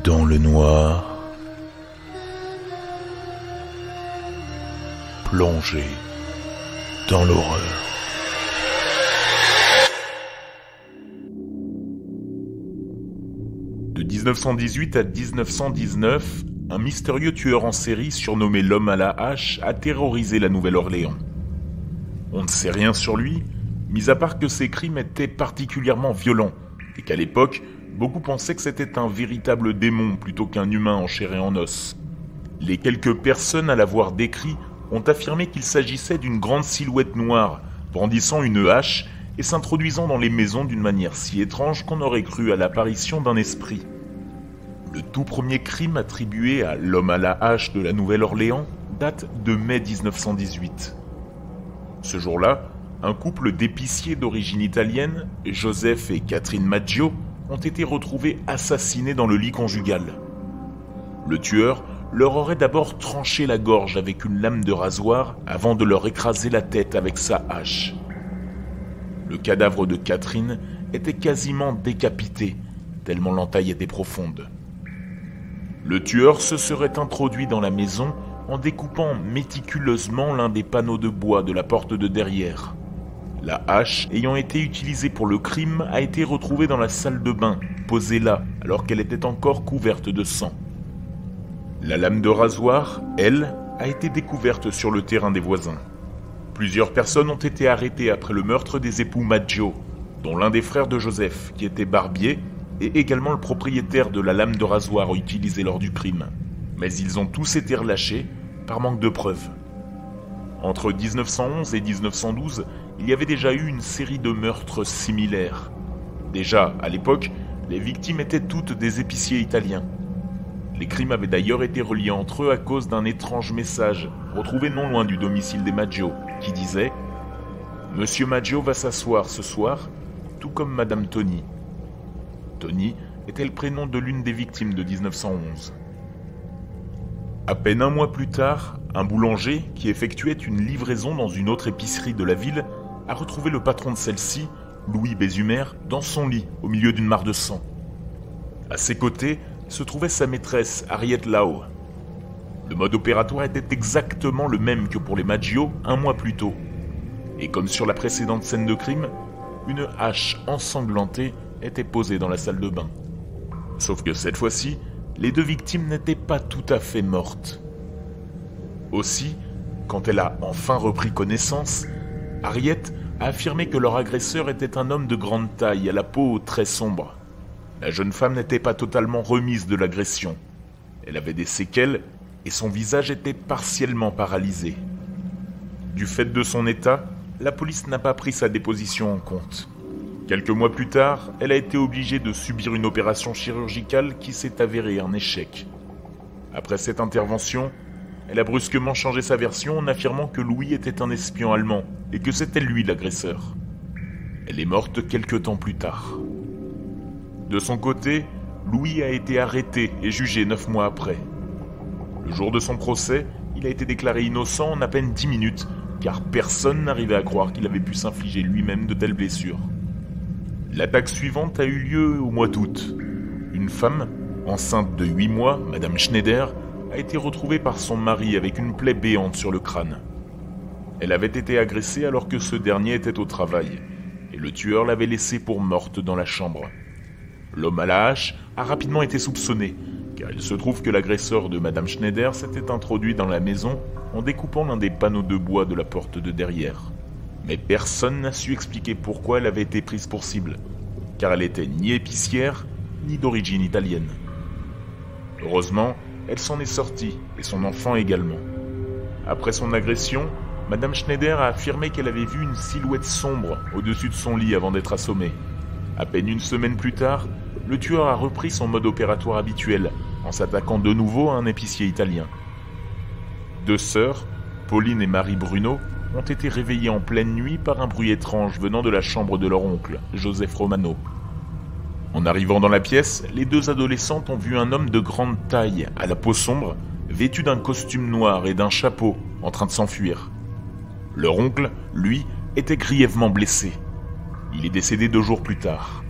Dans le noir, plongé dans l'horreur. De 1918 à 1919, un mystérieux tueur en série surnommé l'homme à la hache a terrorisé la Nouvelle-Orléans. On ne sait rien sur lui, mis à part que ses crimes étaient particulièrement violents et qu'à l'époque, beaucoup pensaient que c'était un véritable démon plutôt qu'un humain en chair et en os. Les quelques personnes à l'avoir décrit ont affirmé qu'il s'agissait d'une grande silhouette noire, brandissant une hache et s'introduisant dans les maisons d'une manière si étrange qu'on aurait cru à l'apparition d'un esprit. Le tout premier crime attribué à l'homme à la hache de la Nouvelle-Orléans date de mai 1918. Ce jour-là, un couple d'épiciers d'origine italienne, Joseph et Catherine Maggio, ont été retrouvés assassinés dans le lit conjugal. Le tueur leur aurait d'abord tranché la gorge avec une lame de rasoir avant de leur écraser la tête avec sa hache. Le cadavre de Catherine était quasiment décapité, tellement l'entaille était profonde. Le tueur se serait introduit dans la maison en découpant méticuleusement l'un des panneaux de bois de la porte de derrière. La hache ayant été utilisée pour le crime a été retrouvée dans la salle de bain, posée là, alors qu'elle était encore couverte de sang. La lame de rasoir, elle, a été découverte sur le terrain des voisins. Plusieurs personnes ont été arrêtées après le meurtre des époux Maggio, dont l'un des frères de Joseph, qui était barbier, et également le propriétaire de la lame de rasoir utilisée lors du crime. Mais ils ont tous été relâchés par manque de preuves. Entre 1911 et 1912, il y avait déjà eu une série de meurtres similaires. Déjà, à l'époque, les victimes étaient toutes des épiciers italiens. Les crimes avaient d'ailleurs été reliés entre eux à cause d'un étrange message, retrouvé non loin du domicile des Maggio, qui disait « Monsieur Maggio va s'asseoir ce soir, tout comme Madame Tony ». Tony était le prénom de l'une des victimes de 1911. À peine un mois plus tard, un boulanger qui effectuait une livraison dans une autre épicerie de la ville a retrouvé le patron de celle-ci, Louis Bézumer, dans son lit, au milieu d'une mare de sang. À ses côtés se trouvait sa maîtresse, Harriet Lau. Le mode opératoire était exactement le même que pour les Maggio un mois plus tôt. Et comme sur la précédente scène de crime, une hache ensanglantée était posée dans la salle de bain. Sauf que cette fois-ci, les deux victimes n'étaient pas tout à fait mortes. Aussi, quand elle a enfin repris connaissance, Harriet a affirmé que leur agresseur était un homme de grande taille, à la peau très sombre. La jeune femme n'était pas totalement remise de l'agression. Elle avait des séquelles et son visage était partiellement paralysé. Du fait de son état, la police n'a pas pris sa déposition en compte. Quelques mois plus tard, elle a été obligée de subir une opération chirurgicale qui s'est avérée un échec. Après cette intervention, elle a brusquement changé sa version en affirmant que Louis était un espion allemand et que c'était lui l'agresseur. Elle est morte quelque temps plus tard. De son côté, Louis a été arrêté et jugé 9 mois après. Le jour de son procès, il a été déclaré innocent en à peine 10 minutes, car personne n'arrivait à croire qu'il avait pu s'infliger lui-même de telles blessures. L'attaque suivante a eu lieu au mois d'août. Une femme, enceinte de 8 mois, Madame Schneider, a été retrouvée par son mari avec une plaie béante sur le crâne. Elle avait été agressée alors que ce dernier était au travail, et le tueur l'avait laissée pour morte dans la chambre. L'homme à la hache a rapidement été soupçonné, car il se trouve que l'agresseur de Madame Schneider s'était introduit dans la maison en découpant l'un des panneaux de bois de la porte de derrière. Mais personne n'a su expliquer pourquoi elle avait été prise pour cible, car elle était ni épicière, ni d'origine italienne. Heureusement, elle s'en est sortie, et son enfant également. Après son agression, Madame Schneider a affirmé qu'elle avait vu une silhouette sombre au-dessus de son lit avant d'être assommée. À peine une semaine plus tard, le tueur a repris son mode opératoire habituel, en s'attaquant de nouveau à un épicier italien. Deux sœurs, Pauline et Marie Bruno, ont été réveillées en pleine nuit par un bruit étrange venant de la chambre de leur oncle, Joseph Romano. En arrivant dans la pièce, les deux adolescentes ont vu un homme de grande taille, à la peau sombre, vêtu d'un costume noir et d'un chapeau, en train de s'enfuir. Leur oncle, lui, était grièvement blessé. Il est décédé 2 jours plus tard.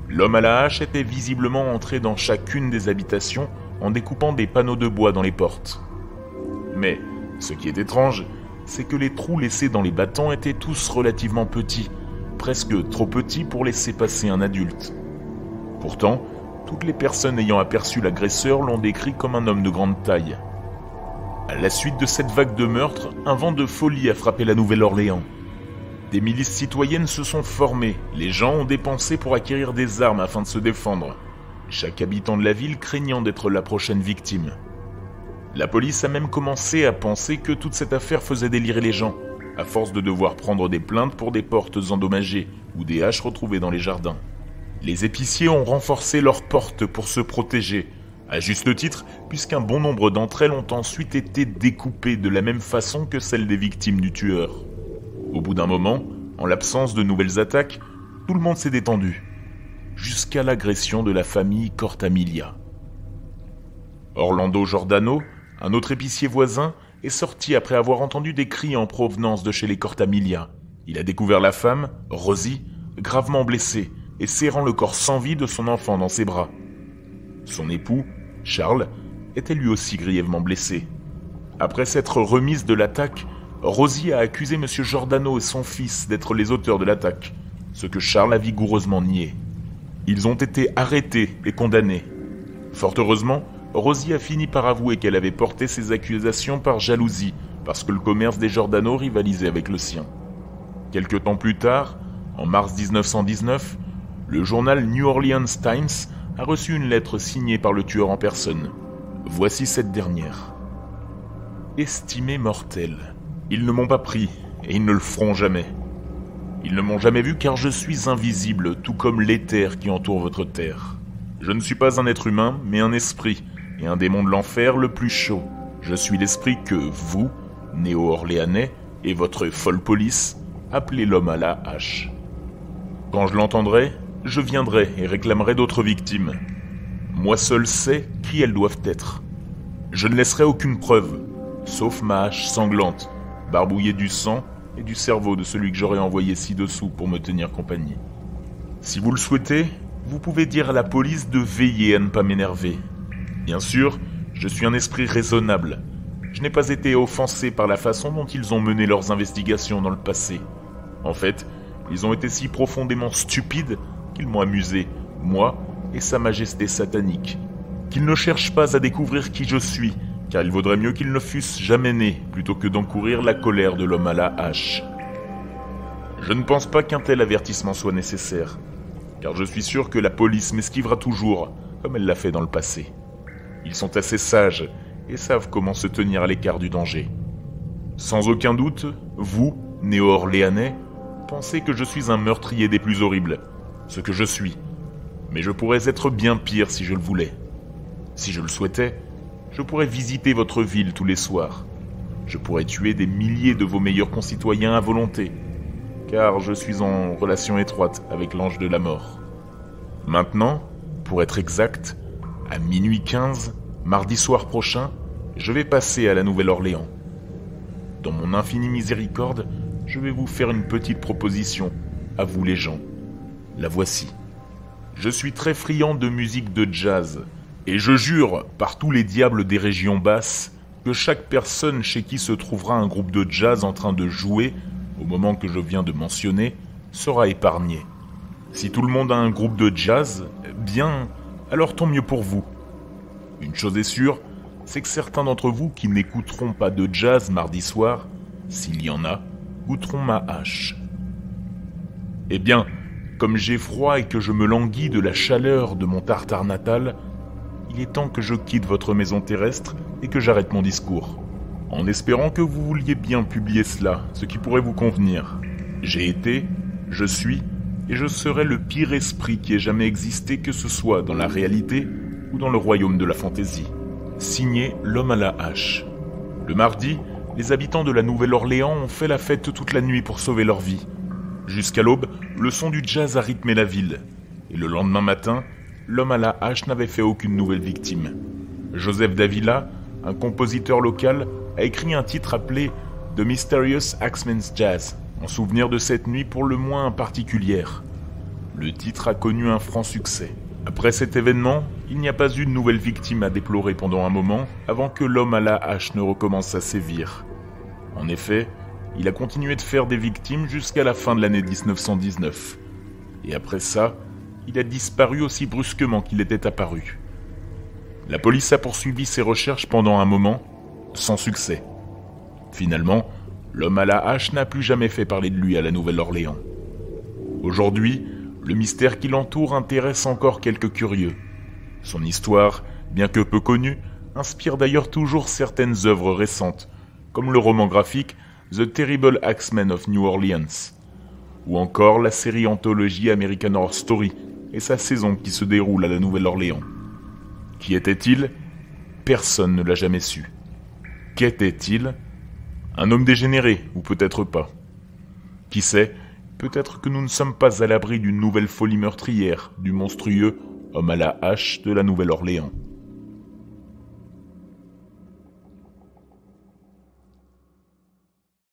L'homme à la hache était visiblement entré dans chacune des habitations en découpant des panneaux de bois dans les portes. Mais, ce qui est étrange, c'est que les trous laissés dans les battants étaient tous relativement petits, presque trop petits pour laisser passer un adulte. Pourtant, toutes les personnes ayant aperçu l'agresseur l'ont décrit comme un homme de grande taille. À la suite de cette vague de meurtres, un vent de folie a frappé la Nouvelle-Orléans. Des milices citoyennes se sont formées, les gens ont dépensé pour acquérir des armes afin de se défendre, chaque habitant de la ville craignant d'être la prochaine victime. La police a même commencé à penser que toute cette affaire faisait délirer les gens, à force de devoir prendre des plaintes pour des portes endommagées ou des haches retrouvées dans les jardins. Les épiciers ont renforcé leurs portes pour se protéger, à juste titre, puisqu'un bon nombre d'entre elles ont ensuite été découpées de la même façon que celles des victimes du tueur. Au bout d'un moment, en l'absence de nouvelles attaques, tout le monde s'est détendu, jusqu'à l'agression de la famille Cortamilia. Orlando Giordano, un autre épicier voisin, est sorti après avoir entendu des cris en provenance de chez les Cortamilia. Il a découvert la femme, Rosie, gravement blessée et serrant le corps sans vie de son enfant dans ses bras. Son époux, Charles, était lui aussi grièvement blessé. Après s'être remise de l'attaque, Rosie a accusé M. Giordano et son fils d'être les auteurs de l'attaque, ce que Charles a vigoureusement nié. Ils ont été arrêtés et condamnés. Fort heureusement, Rosie a fini par avouer qu'elle avait porté ces accusations par jalousie, parce que le commerce des Giordano rivalisait avec le sien. Quelque temps plus tard, en mars 1919, le journal New Orleans Times a reçu une lettre signée par le tueur en personne. Voici cette dernière. Estimés mortels. Ils ne m'ont pas pris, et ils ne le feront jamais. Ils ne m'ont jamais vu car je suis invisible, tout comme l'éther qui entoure votre terre. Je ne suis pas un être humain, mais un esprit, et un démon de l'enfer le plus chaud. Je suis l'esprit que vous, néo-orléanais, et votre folle police, appelez l'homme à la hache. Quand je l'entendrai, je viendrai et réclamerai d'autres victimes. Moi seul sais qui elles doivent être. Je ne laisserai aucune preuve, sauf ma hache sanglante, barbouillée du sang et du cerveau de celui que j'aurais envoyé ci-dessous pour me tenir compagnie. Si vous le souhaitez, vous pouvez dire à la police de veiller à ne pas m'énerver. Bien sûr, je suis un esprit raisonnable. Je n'ai pas été offensé par la façon dont ils ont mené leurs investigations dans le passé. En fait, ils ont été si profondément stupides qu'ils m'ont amusé, moi et sa majesté satanique. Qu'ils ne cherchent pas à découvrir qui je suis, car il vaudrait mieux qu'ils ne fussent jamais nés, plutôt que d'encourir la colère de l'homme à la hache. Je ne pense pas qu'un tel avertissement soit nécessaire, car je suis sûr que la police m'esquivera toujours, comme elle l'a fait dans le passé. Ils sont assez sages et savent comment se tenir à l'écart du danger. Sans aucun doute, vous, néo-orléanais, pensez que je suis un meurtrier des plus horribles, ce que je suis, mais je pourrais être bien pire si je le voulais. Si je le souhaitais, je pourrais visiter votre ville tous les soirs. Je pourrais tuer des milliers de vos meilleurs concitoyens à volonté, car je suis en relation étroite avec l'ange de la mort. Maintenant, pour être exact, à minuit 15, mardi soir prochain, je vais passer à la Nouvelle-Orléans. Dans mon infinie miséricorde, je vais vous faire une petite proposition, à vous les gens. La voici. Je suis très friand de musique de jazz, et je jure, par tous les diables des régions basses, que chaque personne chez qui se trouvera un groupe de jazz en train de jouer, au moment que je viens de mentionner, sera épargné. Si tout le monde a un groupe de jazz, bien, alors tant mieux pour vous. Une chose est sûre, c'est que certains d'entre vous qui n'écouteront pas de jazz mardi soir, s'il y en a, goûteront ma hache. Eh bien, comme j'ai froid et que je me languis de la chaleur de mon tartare natal, il est temps que je quitte votre maison terrestre et que j'arrête mon discours, en espérant que vous vouliez bien publier cela, ce qui pourrait vous convenir. J'ai été, je suis et je serai le pire esprit qui ait jamais existé, que ce soit dans la réalité ou dans le royaume de la fantaisie. Signé l'homme à la hache. Le mardi, les habitants de la Nouvelle-Orléans ont fait la fête toute la nuit pour sauver leur vie. Jusqu'à l'aube, le son du jazz a rythmé la ville. Et le lendemain matin, l'homme à la hache n'avait fait aucune nouvelle victime. Joseph Davila, un compositeur local, a écrit un titre appelé « The Mysterious Axeman's Jazz », en souvenir de cette nuit pour le moins particulière. Le titre a connu un franc succès. Après cet événement, il n'y a pas eu de nouvelles victimes à déplorer pendant un moment avant que l'homme à la hache ne recommence à sévir. En effet, il a continué de faire des victimes jusqu'à la fin de l'année 1919. Et après ça, il a disparu aussi brusquement qu'il était apparu. La police a poursuivi ses recherches pendant un moment, sans succès. Finalement, l'homme à la hache n'a plus jamais fait parler de lui à la Nouvelle-Orléans. Aujourd'hui, le mystère qui l'entoure intéresse encore quelques curieux. Son histoire, bien que peu connue, inspire d'ailleurs toujours certaines œuvres récentes, comme le roman graphique The Terrible Axemen of New Orleans, ou encore la série anthologie American Horror Story et sa saison qui se déroule à la Nouvelle-Orléans. Qui était-il ? Personne ne l'a jamais su. Qu'était-il ? Un homme dégénéré, ou peut-être pas. Qui sait ? Peut-être que nous ne sommes pas à l'abri d'une nouvelle folie meurtrière du monstrueux homme à la hache de la Nouvelle-Orléans.